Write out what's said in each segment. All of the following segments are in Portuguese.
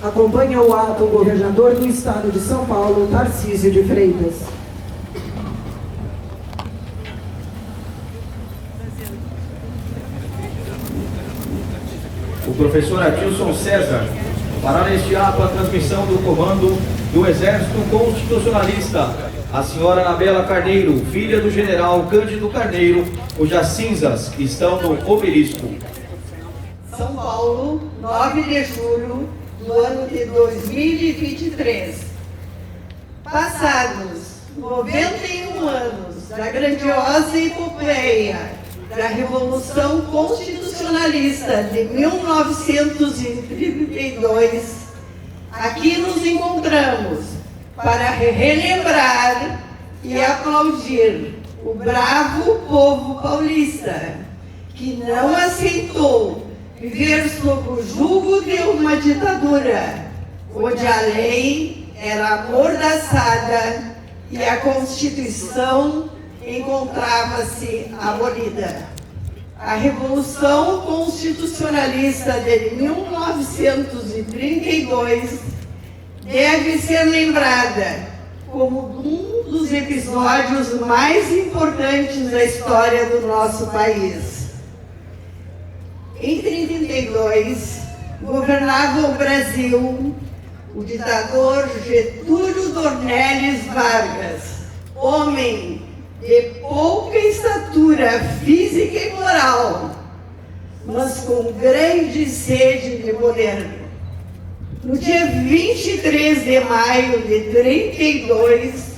Acompanha o ato o governador do Estado de São Paulo, Tarcísio de Freitas. O professor Adilson César fará neste ato a transmissão do comando do Exército Constitucionalista, a senhora Anabela Carneiro, filha do general Cândido Carneiro, cujas cinzas estão no obelisco. São Paulo, 9 de julho do ano de 2023. Passados 91 anos da grandiosa epopeia da Revolução Constitucionalista de 1932, aqui nos encontramos para relembrar e aplaudir o bravo povo paulista, que não aceitou viver sob o jugo de uma ditadura, onde a lei era amordaçada e a Constituição encontrava-se abolida. A Revolução Constitucionalista de 1932 deve ser lembrada como um dos episódios mais importantes da história do nosso país. Em 1932, governava o Brasil o ditador Getúlio Dornelles Vargas, homem de pouca estatura física e moral, mas com grande sede de poder. No dia 23 de maio de 1932,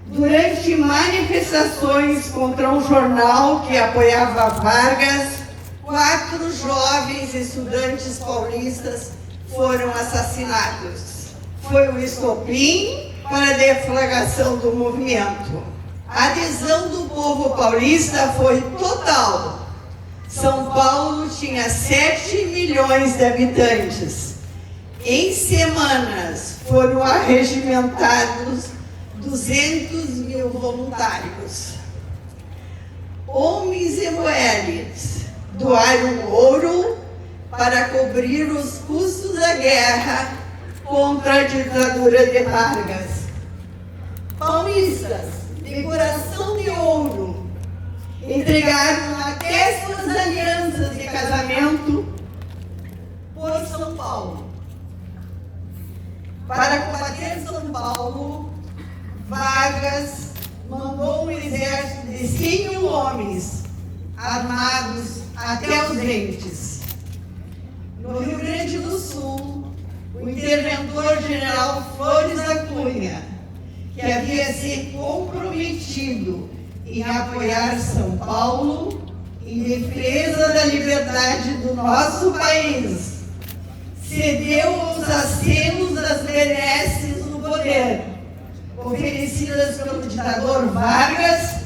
durante manifestações contra um jornal que apoiava Vargas, 4 jovens estudantes paulistas foram assassinados. Foi o estopim para a deflagração do movimento. A adesão do povo paulista foi total. São Paulo tinha 7 milhões de habitantes. Em semanas foram arregimentados 200 mil voluntários. Homens e mulheres doaram ouro para cobrir os custos da guerra contra a ditadura de Vargas. Paulistas de coração de ouro entregaram até suas alianças de casamento por São Paulo. Para combater São Paulo, Vargas mandou um exército de 100 mil homens armados até os dentes. No Rio Grande do Sul, o interventor general Flores da Cunha, que havia se comprometido em apoiar São Paulo em defesa da liberdade do nosso país, cedeu aos acenos das benesses no poder, oferecidas pelo ditador Vargas,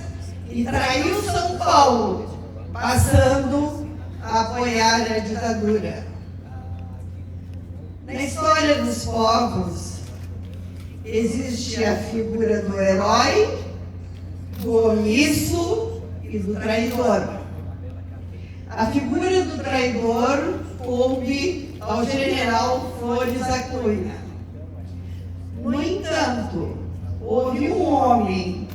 e traiu São Paulo, passando a apoiar a ditadura. Na história dos povos, existe a figura do herói, do omisso e do traidor. A figura do traidor coube ao general Flores da Cunha. No entanto, houve um homem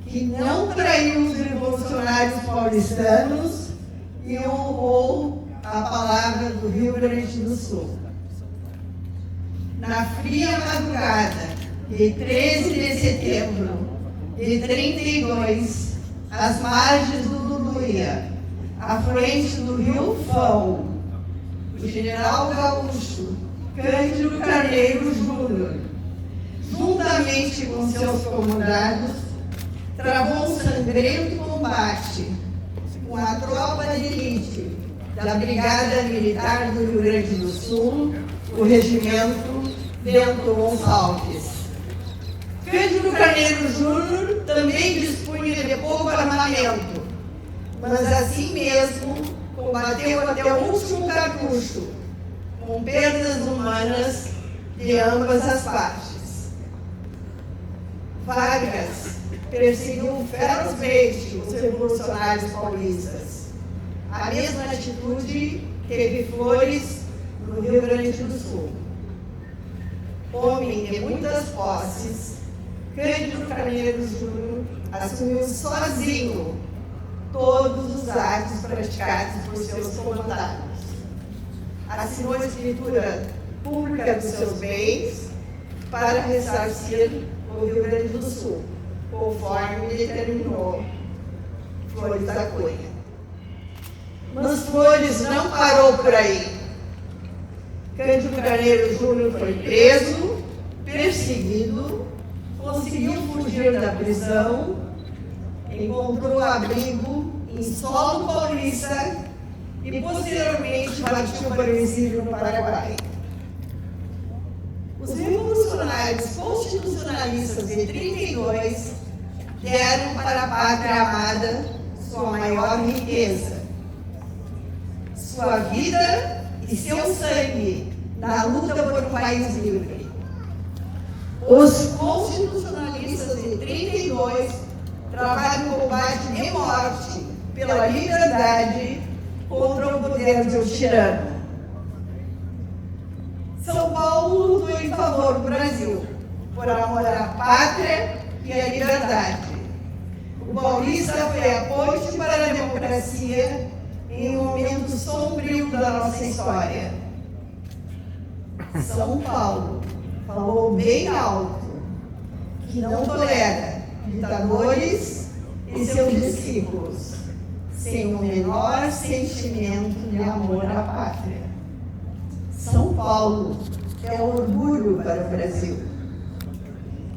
que não traiu os revolucionários paulistanos e honrou a palavra do Rio Grande do Sul. Na fria madrugada de 13 de setembro de 1932, às margens do Luluia, afluente do Rio Fão, o general gaúcho Cândido Carneiro Júnior, juntamente com seus comandados, travou um sangrento combate com a tropa de elite da Brigada Militar do Rio Grande do Sul, o regimento Bento Gonçalves. Cândido Carneiro Júnior também dispunha de pouco armamento, mas assim mesmo combateu até o último cartucho, com perdas humanas de ambas as partes. Vargas perseguiu ferozmente os revolucionários paulistas. A mesma atitude teve Flores no Rio Grande do Sul. homem de muitas posses, Cândido Carneiro Júnior assumiu sozinho todos os atos praticados por seus comandados. Assinou a escritura pública dos seus bens para ressarcir o Rio Grande do Sul, conforme determinou Flores da Cunha. Mas Flores não parou por aí. Cândido Carneiro Júnior foi preso, perseguido, conseguiu fugir da prisão, encontrou abrigo em solo paulista e posteriormente partiu para o exílio no Paraguai. Os revolucionários constitucionalistas de 32 deram para a pátria amada sua maior riqueza, sua vida e seu sangue na luta por um país livre. Os constitucionalistas de 32 travaram um combate de morte pela liberdade contra o poder de um tirano. São Paulo lutou em favor do Brasil, por amor à pátria e à liberdade. O paulista foi a ponte para a democracia em um momento sombrio da nossa história. São Paulo falou bem alto que não tolera ditadores e seus discípulos sem o menor sentimento de amor à pátria. São Paulo é orgulho para o Brasil.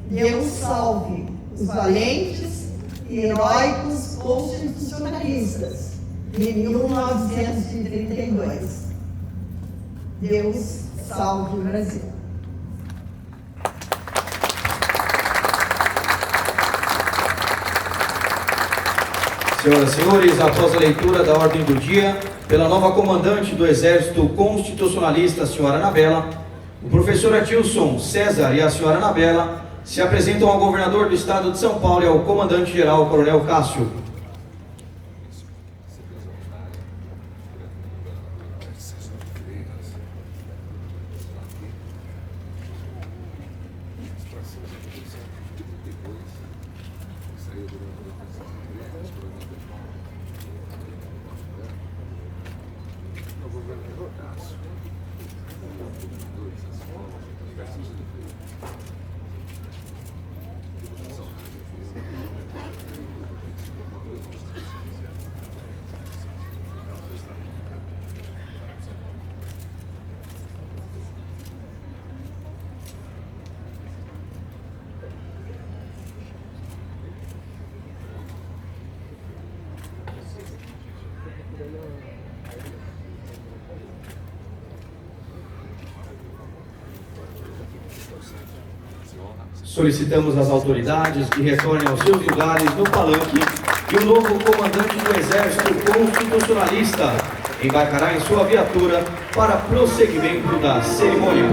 Deus salve os valentes e heróicos constitucionalistas de 1932. Deus salve o Brasil. Senhoras e senhores, após a leitura da ordem do dia pela nova comandante do Exército Constitucionalista, a senhora Anabela, o professor Adilson César e a senhora Anabela se apresentam ao governador do estado de São Paulo e ao comandante-geral, coronel Cássio. Solicitamos às autoridades que retornem aos seus lugares no palanque e o novo comandante do Exército Constitucionalista embarcará em sua viatura para prosseguimento da cerimônia.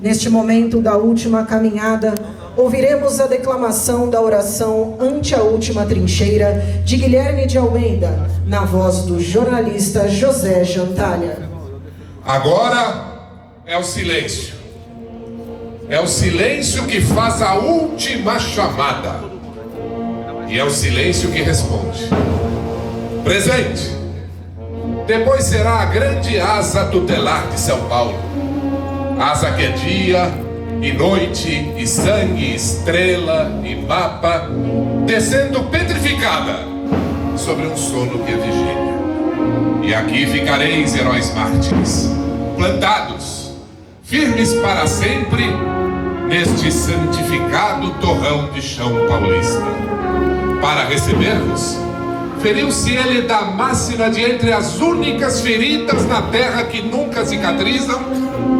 Neste momento da última caminhada, ouviremos a declamação da oração Ante a Última Trincheira, de Guilherme de Almeida, na voz do jornalista José Jantalha. Agora é o silêncio. É o silêncio que faz a última chamada. E é o silêncio que responde. Presente. Depois será a grande asa tutelar de São Paulo. Asa que é dia e noite e sangue, estrela e mapa, descendo petrificada sobre um sono que é vigília. E aqui ficareis, heróis mártires, plantados, firmes para sempre, neste santificado torrão de chão paulista. Para receber-vos, feriu-se ele da máxima de entre as únicas feridas na terra que nunca cicatrizam,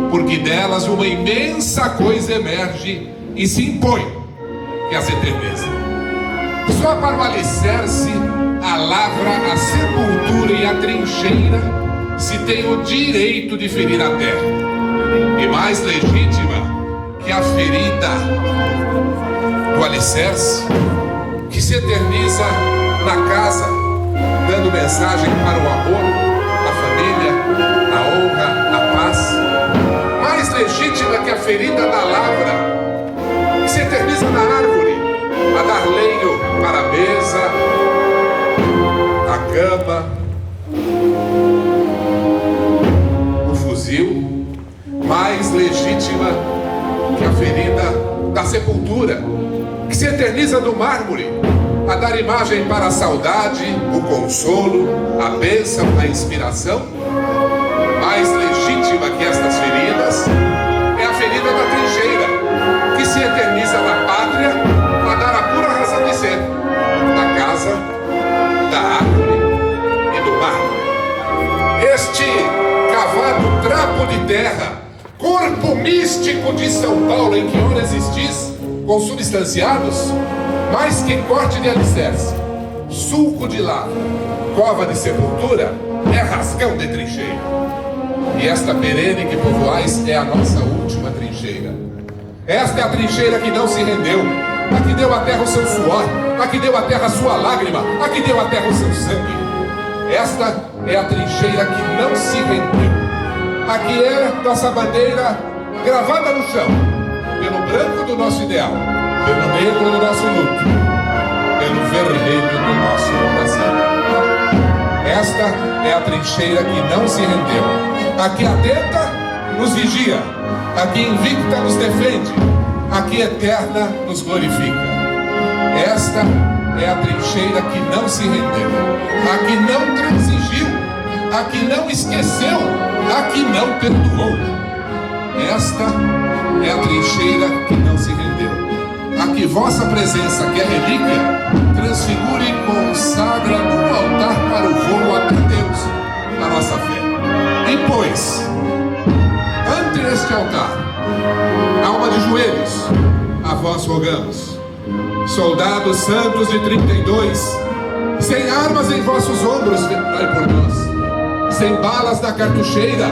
porque delas uma imensa coisa emerge e se impõe, que as eterniza. Só para o alicerce, a lavra, a sepultura e a trincheira se tem o direito de ferir a terra. E mais legítima que a ferida do alicerce, que se eterniza na casa, dando mensagem para o amor, a família, a honra, a paz. Mais legítima que a ferida da lavra, que se eterniza na árvore, a dar lenho para a mesa, a cama, o fuzil. Mais legítima que a ferida da sepultura, que se eterniza no mármore, a dar imagem para a saudade, o consolo, a bênção, a inspiração. Mais legítima que estas feridas é a ferida da trincheira, que se eterniza na pátria, a dar a pura razão de ser, da casa, da árvore e do mármore. Este cavado trapo de terra, corpo místico de São Paulo, em que ora existis, consubstanciados, mais que corte de alicerce, sulco de lava, cova de sepultura, é rasgão de trincheira. E esta perene que povoais é a nossa última trincheira. Esta é a trincheira que não se rendeu, a que deu à terra o seu suor, a que deu à terra a sua lágrima, a que deu à terra o seu sangue. Esta é a trincheira que não se rendeu. Aqui é nossa bandeira gravada no chão, pelo branco do nosso ideal, pelo negro do nosso luto, pelo vermelho do nosso Brasil. Esta é a trincheira que não se rendeu. Aqui atenta nos vigia, aqui invicta nos defende, aqui eterna nos glorifica. Esta é a trincheira que não se rendeu, a que não transigiu, a que não esqueceu, a que não perdoou. Esta é a trincheira que não se rendeu, a que vossa presença, que é relíquia, transfigura e consagra no altar para o voo até Deus, a nossa fé. E pois, ante este altar, alma de joelhos, a vós rogamos, soldados santos de 32, sem armas em vossos ombros, velai por nós, sem balas na cartucheira,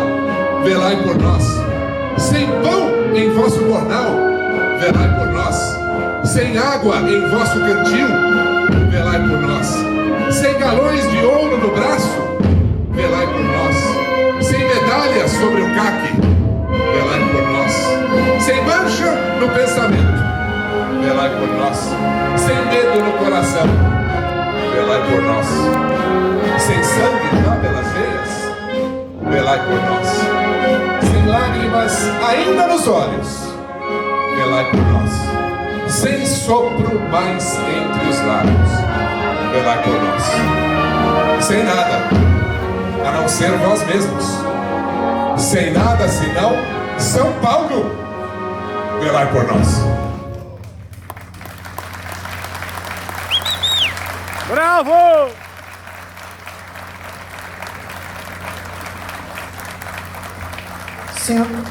velai por nós, sem pão em vosso jornal, velai por nós, sem água em vosso cantil, velai por nós, sem galões de ouro no braço, velai por nós, sem medalhas sobre o caque, velai por nós, sem mancha no pensamento, velai por nós, sem medo no coração, velai por nós, sem sangue já pelas veias, velai por nós, sem lágrimas ainda nos olhos, velai por nós, sem sopro mais entre os lábios, velai por nós, sem nada a não ser vós mesmos, sem nada senão São Paulo, velai por nós. Bravo!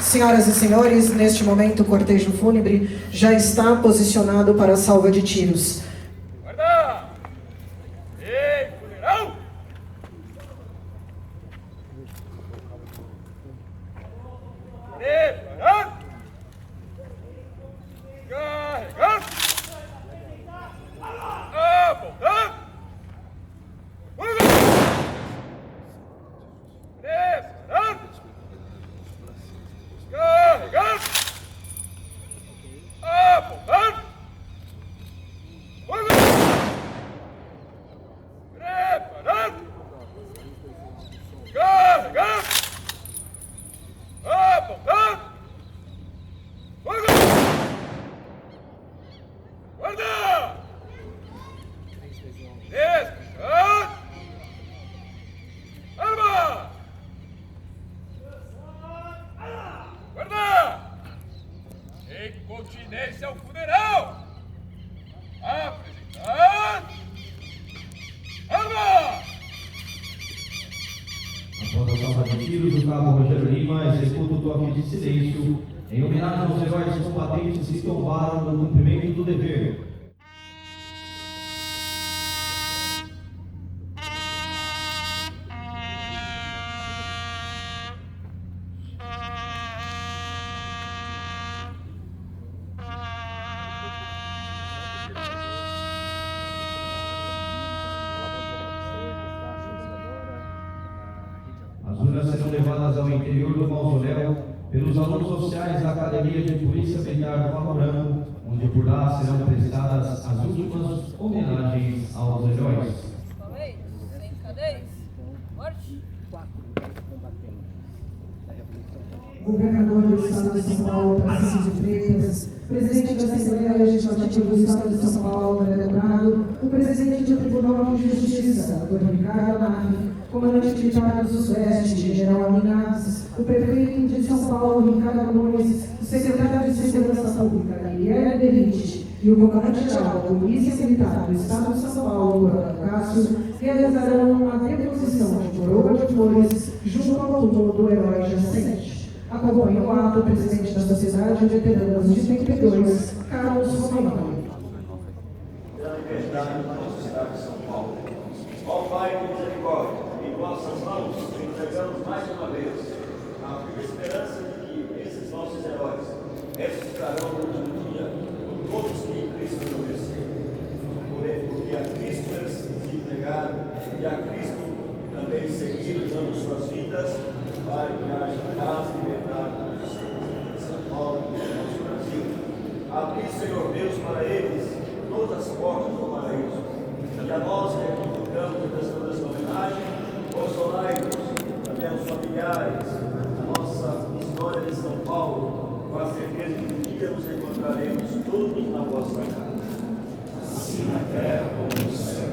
Senhoras e senhores, neste momento o cortejo fúnebre já está posicionado para a salva de tiros. Guarda! Ei, funeral! Preparado! Carregado! Apontado! Preparado! continência ao funeral. Apresentar. Arma! Após a salva de tiros, o cabo Rogério Lima executa o toque de silêncio em homenagem aos heróis combatentes que tombaram no cumprimento do dever. As urnas serão levadas ao interior do mausoléu pelos alunos oficiais da Academia de Polícia Militar do Palo Branco, onde por lá serão prestadas as últimas homenagens aos heróis. Governador do Estado de São Paulo, Tarcísio de Freitas, presidente da Assembleia Legislativa do Estado de São Paulo, André Dourado, o presidente do Tribunal de Justiça, Dr. Ricardo Anari, comandante militar do Sudeste, General Alinaz, o prefeito de São Paulo, Ricardo Nunes, o secretário de Segurança Pública, Guilherme Derite, e o comandante-geral da Polícia Militar do Estado de São Paulo, Orlando Cássio, realizarão a deposição de coroa de flores junto ao túmulo do herói jacente. Acompanha o ato o presidente da Sociedade de Veteranos de 32, Carlos Romano. Pela liberdade da nossa cidade de São Paulo. Ó Pai de misericórdia, em vossas mãos entregamos mais uma vez a esperança de que esses nossos heróis ressuscitarão no último dia, todos que em Cristo conheceram. Porque a Cristo eles se entregaram e a Cristo também seguiram dando suas vidas para que haja paz e liberdade em São Paulo e no nosso Brasil. Abri, Senhor Deus, para eles todas as portas do paraíso. E a nós que aqui ficamos e prestamos essa homenagem, consolai-nos, até os familiares, a nossa história de São Paulo, com a certeza que um dia nos encontraremos todos na vossa casa. Assim na terra como no céu,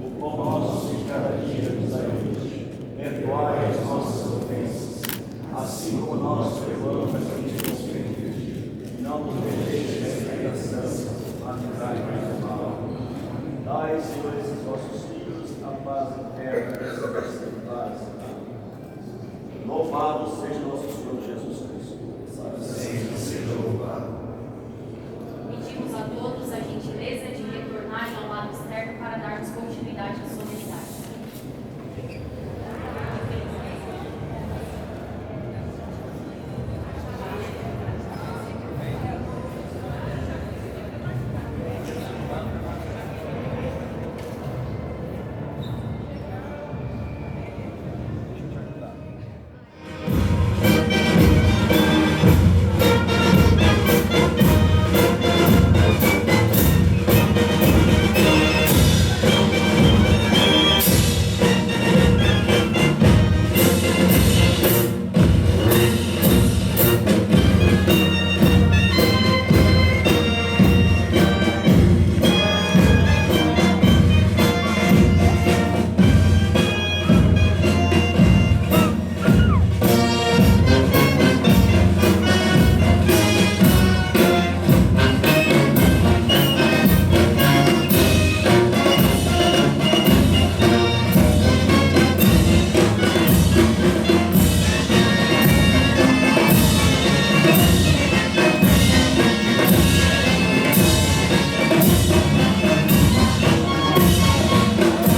o pão nosso de cada dia nos dai hoje. Perdoai as nossas ofensas, assim como nós perdoamos a quem nos ofende. Não nos deixeis em tentação, mas livrai-nos do mal. Dai, Senhor, esses vossos filhos a paz eterna e essa paz. Louvado seja nosso Senhor Jesus Cristo. Sempre seja louvado. Pedimos a todos a gentileza de retornarem ao lado externo para darmos continuidade à solenidade.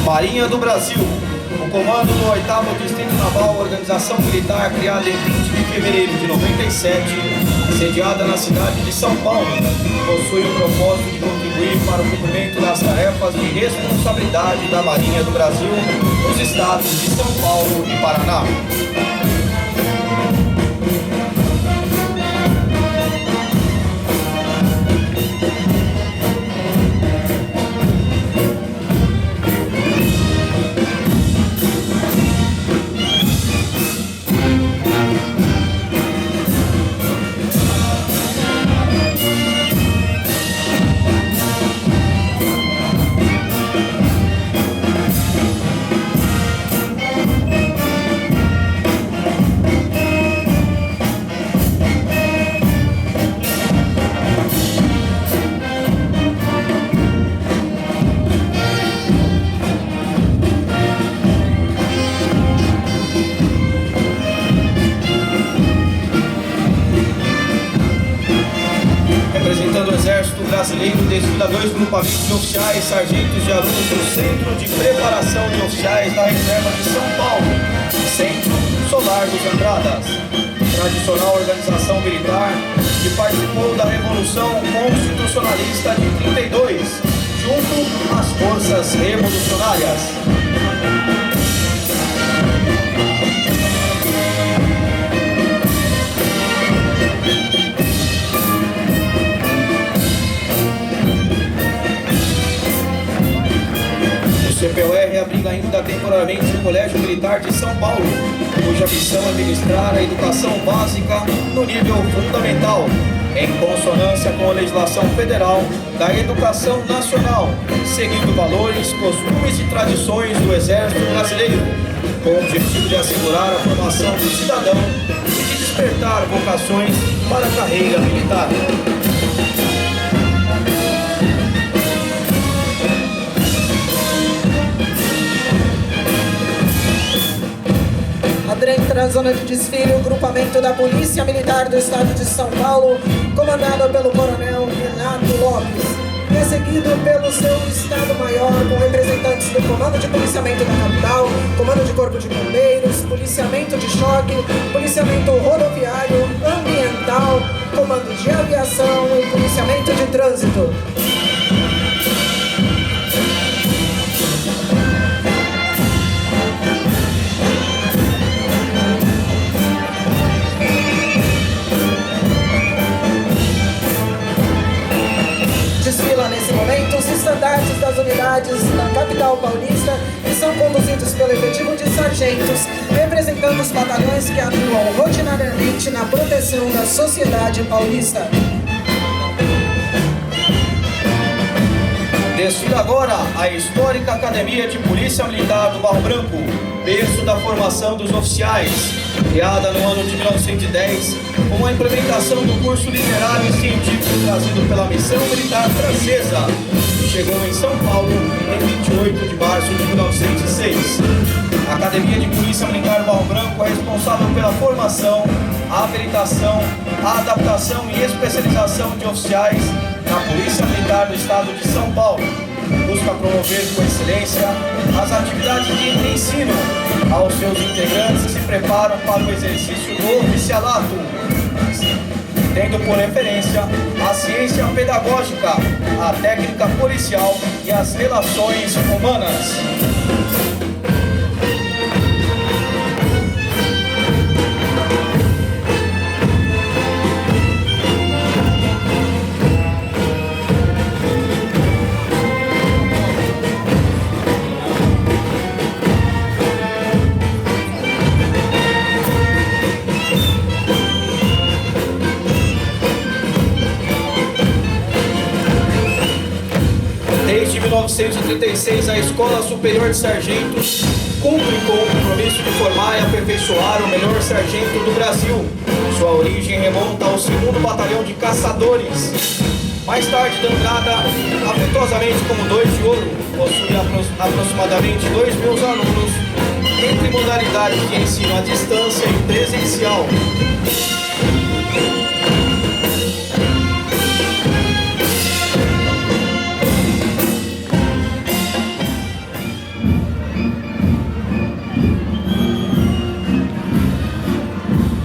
Marinha do Brasil, o comando do 8º Distrito Naval, organização militar criada em 20 de fevereiro de 97, sediada na cidade de São Paulo, possui o propósito de contribuir para o cumprimento das tarefas de responsabilidade da Marinha do Brasil nos estados de São Paulo e Paraná. Brasileiro desfila 2 grupamentos de oficiais, sargentos e alunos do Centro de Preparação de Oficiais da Reserva de São Paulo, Centro Solar dos Andradas. Tradicional organização militar que participou da Revolução Constitucionalista de 32, junto às forças revolucionárias. O CPOR abriga ainda temporariamente o Colégio Militar de São Paulo, cuja missão é ministrar a educação básica no nível fundamental, em consonância com a legislação federal da educação nacional, seguindo valores, costumes e tradições do Exército Brasileiro, com o objetivo de assegurar a formação do cidadão e de despertar vocações para a carreira militar. Adentra a zona de desfile o grupamento da Polícia Militar do Estado de São Paulo, comandado pelo Coronel Renato Lopes, e é seguido pelo seu Estado-Maior, com representantes do Comando de Policiamento da Capital, Comando de Corpo de Bombeiros, Policiamento de Choque, Policiamento Rodoviário, Ambiental, Comando de Aviação e Policiamento de Trânsito. Desfila nesse momento os estandartes das unidades da capital paulista e são conduzidos pelo efetivo de sargentos, representando os batalhões que atuam rotinariamente na proteção da sociedade paulista. Desfila agora a histórica Academia de Polícia Militar do Barro Branco, berço da formação dos oficiais, criada no ano de 1910, com a implementação do curso literário e científico trazido pela missão militar francesa, que chegou em São Paulo em 28 de março de 1906. A Academia de Polícia Militar do Barro Branco é responsável pela formação, a habilitação, a adaptação e especialização de oficiais na Polícia Militar do Estado de São Paulo. Busca promover com excelência as atividades de ensino aos seus integrantes que se preparam para o exercício do oficialato, tendo por referência a ciência pedagógica, a técnica policial e as relações humanas. Desde 1936, a Escola Superior de Sargentos cumpre com o compromisso de formar e aperfeiçoar o melhor sargento do Brasil. Sua origem remonta ao 2º Batalhão de Caçadores. Mais tarde denominada afetuosamente como 2 de Ouro, possui aproximadamente 2.000 alunos, entre modalidades de ensino à distância e presencial.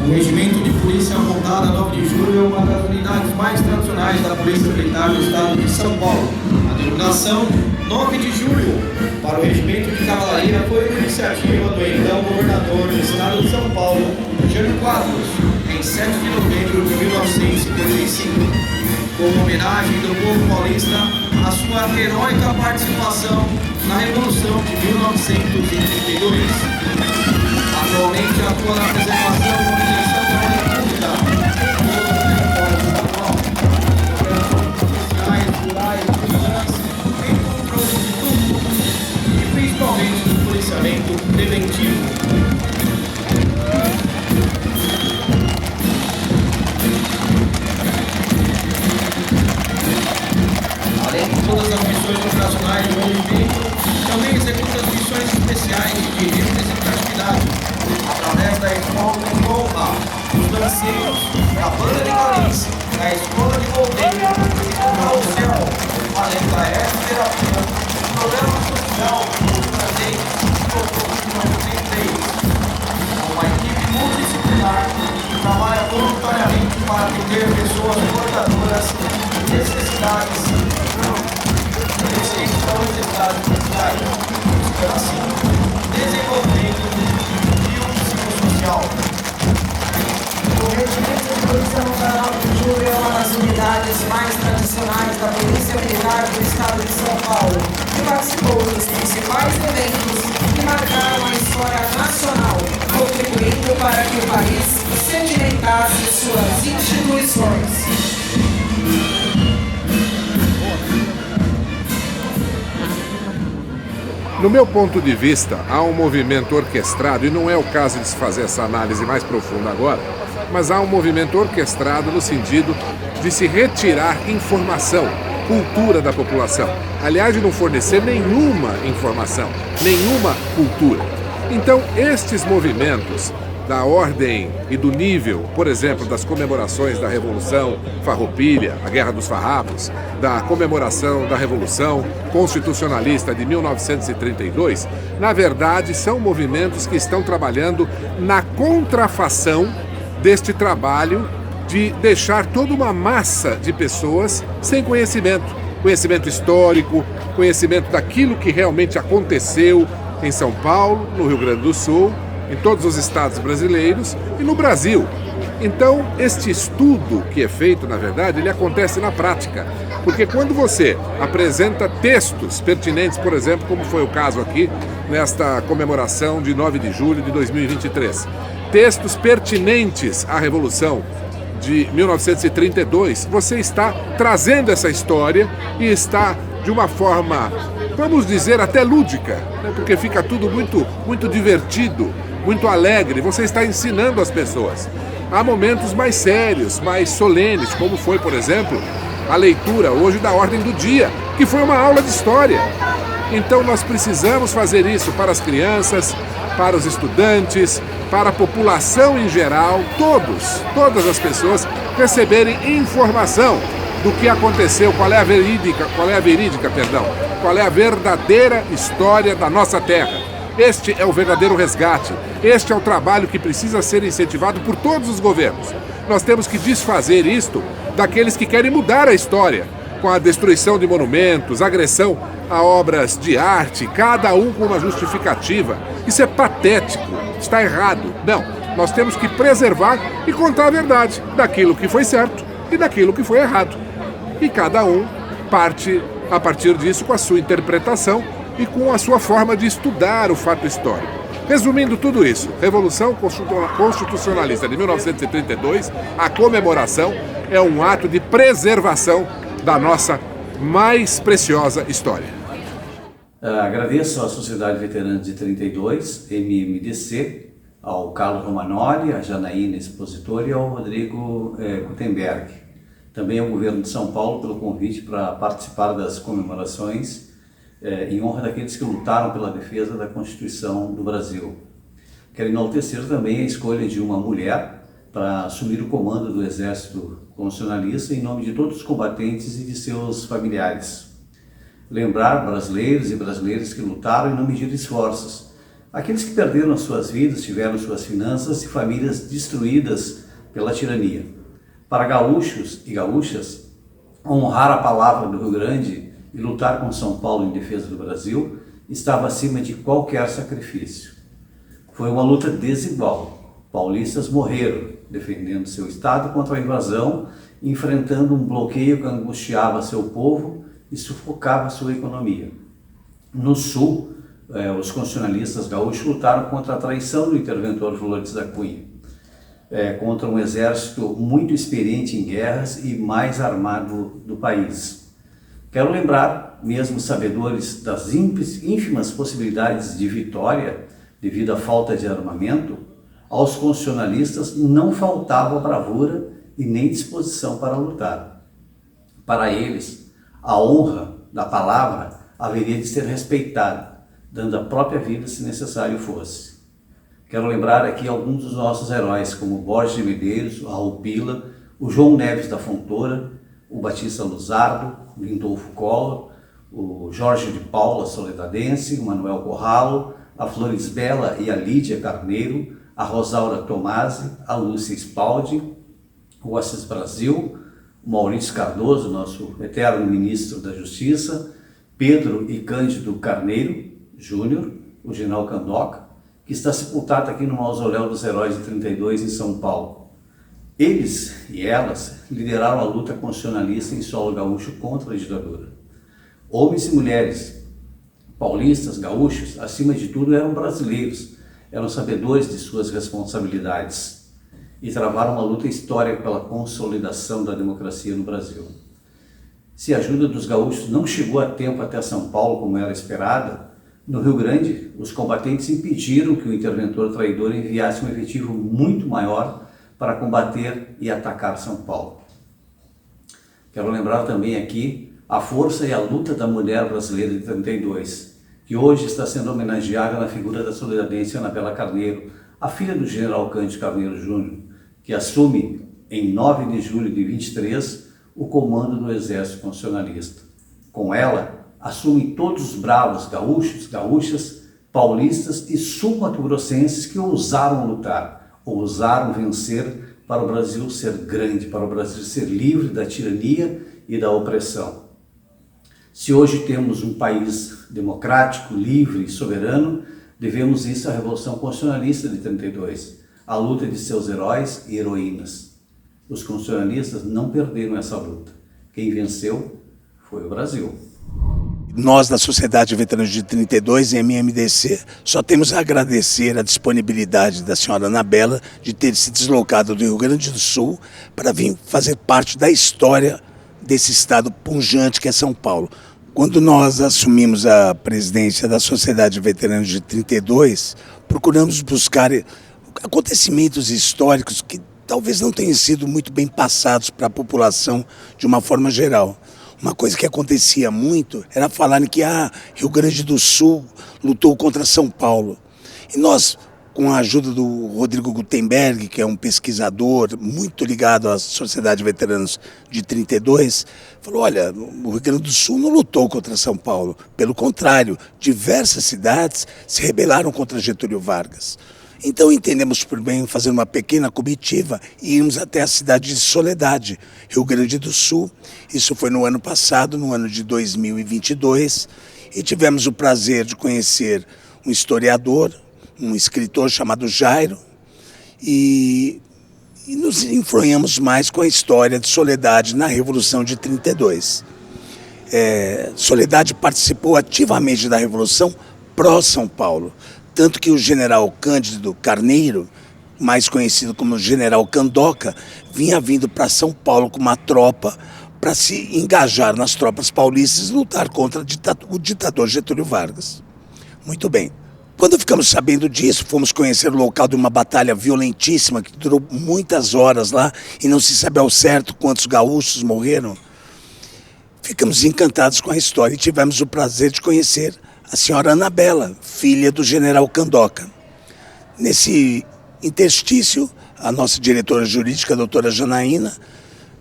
O Regimento de Polícia Montada 9 de Julho é uma das unidades mais tradicionais da Polícia Militar do Estado de São Paulo. A denominação 9 de Julho para o Regimento de Cavalaria foi uma iniciativa do então governador do Estado de São Paulo, Jânio Quadros, em 7 de novembro de 1955, como homenagem do povo paulista à sua heróica participação na Revolução de 1932. Atualmente atua na preservação e manutenção da República, operações rurais, urbanas, em controle de tudo e principalmente do policiamento preventivo. Além de todas as missões operacionais do movimento, também executa as missões especiais de representatividade, através da escola de honra, dos lanceiros, da banda de Galense, da escola de bombeiro e do carrossel além da terapia, o programa social do presente uma equipe multidisciplinar que trabalha voluntariamente para atender pessoas portadoras de necessidades sociais, assim, desenvolvimento e o psicossocial. O Regimento de Produção da 9 de Julho é uma das unidades mais tradicionais da Polícia Militar do Estado de São Paulo, que participou dos principais eventos que marcaram a história nacional, contribuindo para que o país sedimentasse suas instituições. No meu ponto de vista, há um movimento orquestrado, e não é o caso de se fazer essa análise mais profunda agora, mas há um movimento orquestrado no sentido de se retirar informação, cultura da população. Aliás, de não fornecer nenhuma informação, nenhuma cultura. Então, estes movimentos da ordem e do nível, por exemplo, das comemorações da Revolução Farroupilha, a Guerra dos Farrapos, da comemoração da Revolução Constitucionalista de 1932, na verdade, são movimentos que estão trabalhando na contrafação deste trabalho de deixar toda uma massa de pessoas sem conhecimento. Conhecimento histórico, conhecimento daquilo que realmente aconteceu em São Paulo, no Rio Grande do Sul, em todos os estados brasileiros e no Brasil. Então, este estudo que é feito, na verdade, ele acontece na prática. Porque quando você apresenta textos pertinentes, por exemplo, como foi o caso aqui, nesta comemoração de 9 de julho de 2023, textos pertinentes à Revolução de 1932, você está trazendo essa história e está, de uma forma, vamos dizer, até lúdica, né? Porque fica tudo muito divertido, muito alegre, você está ensinando as pessoas. Há momentos mais sérios, mais solenes, como foi, por exemplo, a leitura hoje da Ordem do Dia, que foi uma aula de história. Então nós precisamos fazer isso para as crianças, para os estudantes, para a população em geral, todas as pessoas receberem informação do que aconteceu, qual é a verídica, qual é a verdadeira história da nossa terra. Este é o verdadeiro resgate, este é o trabalho que precisa ser incentivado por todos os governos. Nós temos que desfazer isto daqueles que querem mudar a história, com a destruição de monumentos, agressão a obras de arte, cada um com uma justificativa. Isso é patético, está errado. Não, nós temos que preservar e contar a verdade daquilo que foi certo e daquilo que foi errado. E cada um parte, a partir disso, com a sua interpretação e com a sua forma de estudar o fato histórico. Resumindo tudo isso, Revolução Constitucionalista de 1932, a comemoração é um ato de preservação da nossa mais preciosa história. Agradeço à Sociedade Veterana de 32, MMDC, ao Carlos Romanoli, à Janaína Expositor e ao Rodrigo Gutenberg. Também ao Governo de São Paulo pelo convite para participar das comemorações em honra daqueles que lutaram pela defesa da Constituição do Brasil. Quero enaltecer também a escolha de uma mulher para assumir o comando do Exército Constitucionalista em nome de todos os combatentes e de seus familiares. Lembrar brasileiros e brasileiras que lutaram e não mediram esforços. Aqueles que perderam as suas vidas, tiveram suas finanças e famílias destruídas pela tirania. Para gaúchos e gaúchas, honrar a palavra do Rio Grande e lutar com São Paulo em defesa do Brasil estava acima de qualquer sacrifício. Foi uma luta desigual. Paulistas morreram defendendo seu estado contra a invasão, enfrentando um bloqueio que angustiava seu povo e sufocava sua economia. No sul, os constitucionalistas gaúchos lutaram contra a traição do interventor Flores da Cunha, contra um exército muito experiente em guerras e mais armado do país. Quero lembrar, mesmo sabedores das ínfimas possibilidades de vitória devido à falta de armamento, aos constitucionalistas não faltava bravura e nem disposição para lutar. Para eles, a honra da palavra haveria de ser respeitada, dando a própria vida se necessário fosse. Quero lembrar aqui alguns dos nossos heróis, como Borges de Medeiros, o Raul Pila, o João Neves da Fontoura, o Batista Luzardo, o Lindolfo Collor, o Jorge de Paula Soledadense, o Manuel Corralo, a Florisbela e a Lídia Carneiro, a Rosaura Tomasi, a Lúcia Spaldi, o Assis Brasil, o Maurício Cardoso, nosso eterno ministro da Justiça, Pedro e Cândido Carneiro Júnior, o general Candoca, que está sepultado aqui no Mausoléu dos Heróis de 32 em São Paulo. Eles e elas lideraram a luta constitucionalista em solo gaúcho contra a ditadura. Homens e mulheres, paulistas, gaúchos, acima de tudo eram brasileiros, eram sabedores de suas responsabilidades e travaram uma luta histórica pela consolidação da democracia no Brasil. Se a ajuda dos gaúchos não chegou a tempo até São Paulo como era esperada, no Rio Grande, os combatentes impediram que o interventor traidor enviasse um efetivo muito maior para combater e atacar São Paulo. Quero lembrar também aqui a força e a luta da mulher brasileira de 32, que hoje está sendo homenageada na figura da soledadense Anabela Carneiro, a filha do general Cândido Carneiro Júnior, que assume em 9 de julho de 23 o comando do Exército Constitucionalista. Com ela, assumem todos os bravos gaúchos, gaúchas, paulistas e sul-mato-grossenses que ousaram lutar, ousaram vencer para o Brasil ser grande, para o Brasil ser livre da tirania e da opressão. Se hoje temos um país democrático, livre e soberano, devemos isso à Revolução Constitucionalista de 32, à luta de seus heróis e heroínas. Os constitucionalistas não perderam essa luta. Quem venceu foi o Brasil. Nós, da Sociedade de Veteranos de 32, MMDC, só temos a agradecer a disponibilidade da senhora Anabela de ter se deslocado do Rio Grande do Sul para vir fazer parte da história desse estado pujante que é São Paulo. Quando nós assumimos a presidência da Sociedade de Veteranos de 32, procuramos buscar acontecimentos históricos que talvez não tenham sido muito bem passados para a população de uma forma geral. Uma coisa que acontecia muito era falarem que Rio Grande do Sul lutou contra São Paulo. E nós, com a ajuda do Rodrigo Gutenberg, que é um pesquisador muito ligado à Sociedade de Veteranos de 32, falou, olha, o Rio Grande do Sul não lutou contra São Paulo. Pelo contrário, diversas cidades se rebelaram contra Getúlio Vargas. Então entendemos por bem fazer uma pequena comitiva e irmos até a cidade de Soledade, Rio Grande do Sul. Isso foi no ano passado, no ano de 2022, e tivemos o prazer de conhecer um historiador, um escritor chamado Jairo, e nos influenciamos mais com a história de Soledade na Revolução de 32. Soledade participou ativamente da Revolução pró-São Paulo. Tanto que o general Cândido Carneiro, mais conhecido como general Candoca, vinha vindo para São Paulo com uma tropa para se engajar nas tropas paulistas e lutar contra o ditador Getúlio Vargas. Muito bem. Quando ficamos sabendo disso, fomos conhecer o local de uma batalha violentíssima que durou muitas horas lá e não se sabe ao certo quantos gaúchos morreram. Ficamos encantados com a história e tivemos o prazer de conhecer a senhora Anabela, filha do general Candoca. Nesse interstício, a nossa diretora jurídica, a doutora Janaína,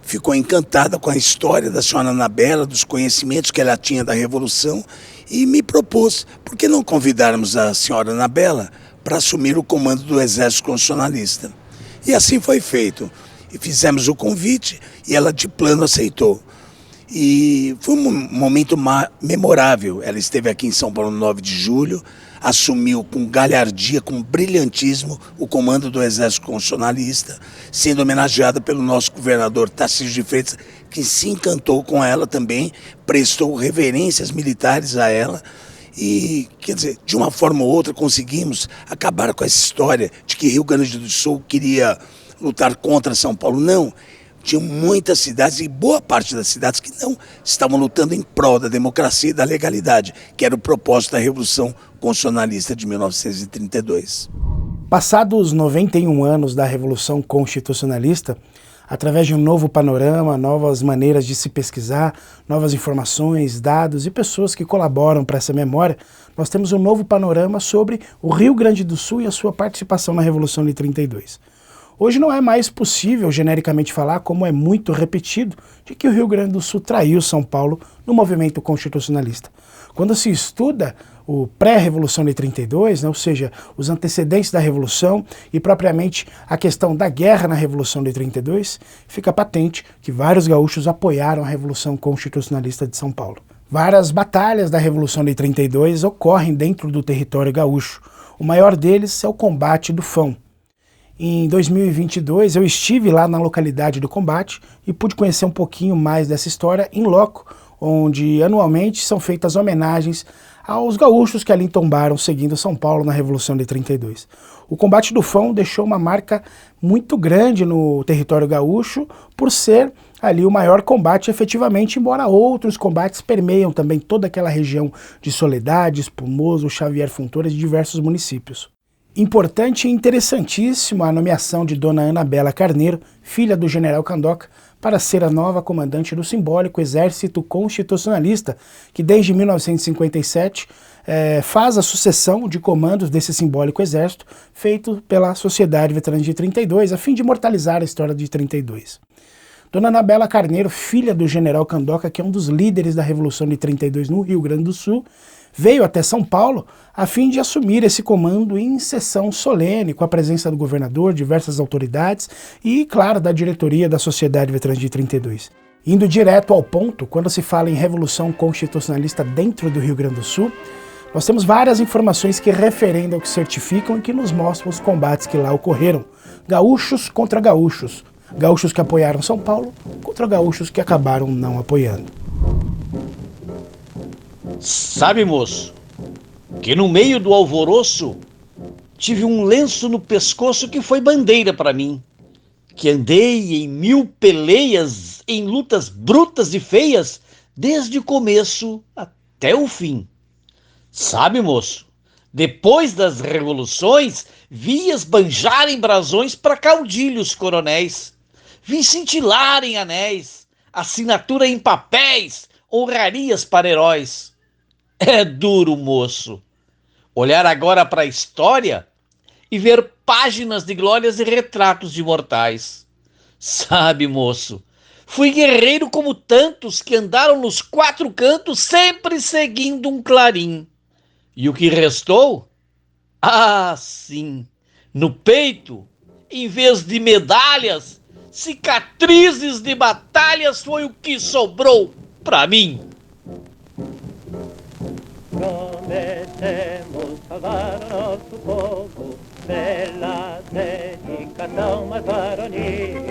ficou encantada com a história da senhora Anabela, dos conhecimentos que ela tinha da Revolução, e me propôs, por que não convidarmos a senhora Anabela para assumir o comando do Exército Constitucionalista? E assim foi feito. E fizemos o convite e ela de plano aceitou. E foi um momento memorável. Ela esteve aqui em São Paulo no 9 de julho, assumiu com galhardia, com brilhantismo, o comando do Exército Constitucionalista, sendo homenageada pelo nosso governador Tarcísio de Freitas, que se encantou com ela também, prestou reverências militares a ela. E, quer dizer, de uma forma ou outra conseguimos acabar com essa história de que Rio Grande do Sul queria lutar contra São Paulo. Não. Tinham muitas cidades e boa parte das cidades que não estavam lutando em prol da democracia e da legalidade, que era o propósito da Revolução Constitucionalista de 1932. Passados 91 anos da Revolução Constitucionalista, através de um novo panorama, novas maneiras de se pesquisar, novas informações, dados e pessoas que colaboram para essa memória, nós temos um novo panorama sobre o Rio Grande do Sul e a sua participação na Revolução de 32. Hoje não é mais possível genericamente falar, como é muito repetido, de que o Rio Grande do Sul traiu São Paulo no movimento constitucionalista. Quando se estuda o pré-revolução de 32, ou seja, os antecedentes da Revolução e propriamente a questão da guerra na Revolução de 32, fica patente que vários gaúchos apoiaram a Revolução Constitucionalista de São Paulo. Várias batalhas da Revolução de 32 ocorrem dentro do território gaúcho. O maior deles é o combate do Fão. Em 2022 eu estive lá na localidade do combate e pude conhecer um pouquinho mais dessa história em loco, onde anualmente são feitas homenagens aos gaúchos que ali tombaram seguindo São Paulo na Revolução de 32. O combate do Fão deixou uma marca muito grande no território gaúcho por ser ali o maior combate efetivamente, embora outros combates permeiam também toda aquela região de Soledade, Espumoso, Xavier Fontoura e diversos municípios. Importante e interessantíssimo a nomeação de Dona Ana Bela Carneiro, filha do general Candoca, para ser a nova comandante do simbólico Exército Constitucionalista, que desde 1957 faz a sucessão de comandos desse simbólico exército, feito pela Sociedade Veterana de 32, a fim de imortalizar a história de 32. Dona Ana Bela Carneiro, filha do general Candoca, que é um dos líderes da Revolução de 32 no Rio Grande do Sul, veio até São Paulo a fim de assumir esse comando em sessão solene, com a presença do governador, diversas autoridades e, claro, da diretoria da Sociedade Veterana de 32. Indo direto ao ponto, quando se fala em Revolução Constitucionalista dentro do Rio Grande do Sul, nós temos várias informações que referendam, que certificam e que nos mostram os combates que lá ocorreram. Gaúchos contra gaúchos. Gaúchos que apoiaram São Paulo contra gaúchos que acabaram não apoiando. Sabe, moço, que no meio do alvoroço tive um lenço no pescoço que foi bandeira para mim, que andei em 1000 peleias, em lutas brutas e feias, desde o começo até o fim. Sabe, moço, depois das revoluções, vi esbanjarem brasões para caudilhos coronéis, vi cintilarem anéis, assinatura em papéis, honrarias para heróis. É duro, moço, olhar agora para a história e ver páginas de glórias e retratos de mortais. Sabe, moço, fui guerreiro como tantos que andaram nos 4 cantos sempre seguindo um clarim. E o que restou? Ah, sim, no peito, em vez de medalhas, cicatrizes de batalhas foi o que sobrou para mim. Prometemos salvar o nosso povo pela dedicação mais varonil.